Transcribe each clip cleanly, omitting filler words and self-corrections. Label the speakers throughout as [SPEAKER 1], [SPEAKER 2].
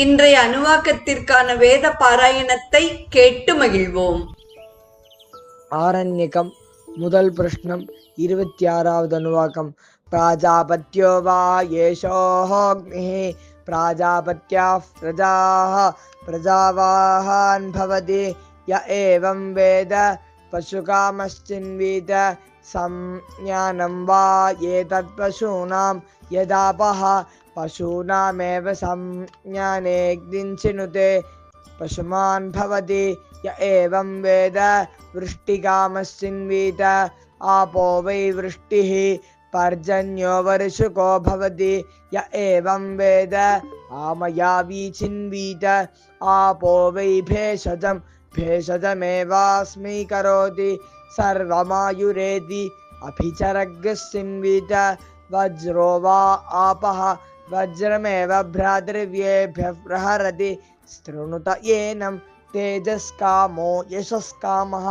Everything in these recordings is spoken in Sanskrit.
[SPEAKER 1] இன்றைய அணுவாக்கத்திற்கான வேத பாராயணத்தை கேட்டு மகிழ்வோம்.
[SPEAKER 2] ஆரண்யகம் முதல் பிரஷ்னம் 26வது அணுவாக்கம். प्राजापत्यो वा येषोऽग्निः प्राजापत्याः प्रजाः प्रजावाहान् भवति य एवं वेद पशुकामश्चिन्वीत संज्ञानं वा एतत्पशूनां यदापः पशूनामेव संज्ञानेऽग्निञ्चिनुते पशुमान् भवति य एवं वेद वृष्टिकामश्चिन्वीत आपो वै वृष्टिः पर्जन्यो वर्षुको भवति य एवं वेद आमयावी चिन्वीत आपो वै भेषजं भेषजमेवास्मै करोति सर्वमायुरेति अभिचरग्चिन्वीत वज्रो वा आपः वज्रमेव भ्रातृव्येभ्यः प्रहरति शृणुत येनं तेजस्कामो यशस्कामः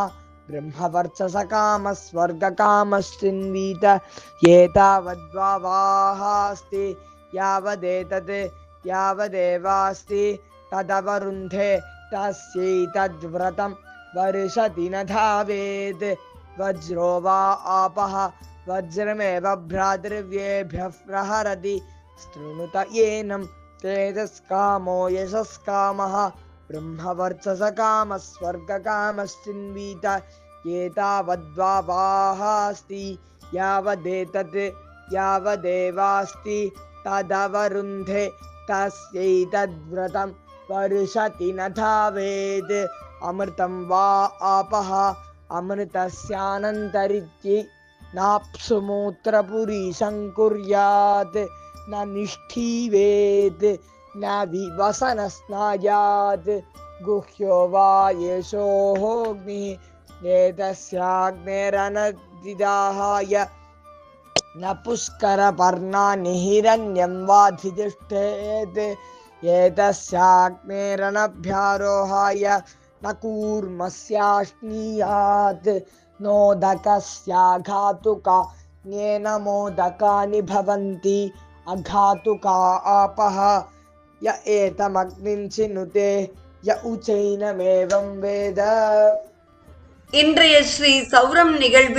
[SPEAKER 2] ब्रह्मवर्चसकामः स्वर्गकामश्चिन्वीत एतावद्वावाहास्ति यावदेवास्ति तदवरुन्धे तस्यैतद्व्रतं वर्षति न धावेत् वज्रो वा आपः वज्रमेव भ्रातृव्येभ्यः प्रहरति शृणुत येनं तेजस्कामो यशस्कामः ब्रह्मवर्चसकामः स्वर्गकामश्चिन्वीत एतावद्वावाहास्ति यावदेवास्ति तदवरुन्धे तस्यैतद्व्रतं वर्षति न धावेत् अमृतं वा आपः अमृतस्यानन्तरित्यै नाप्सुमूत्रपुरीशं कुर्यात् न निष्ठीवेत् न विवसनस्नायात् गुह्यो वा येषोऽग्निः एतस्याग्नेरनदिदाहाय न पुष्करपर्णानि हिरण्यं वाधितिष्ठेत् एतस्याग्नेरनभ्यारोहाय न कूर्मस्याश्नीयात् नोदकस्याघातुका येन मोदकानि भवन्ति अघातुका आपः य एतमग्निं चिनुते य उचैनमेवं वेद.
[SPEAKER 1] இன்றைய ஸ்ரீ சௌரம் நிகழ்வில்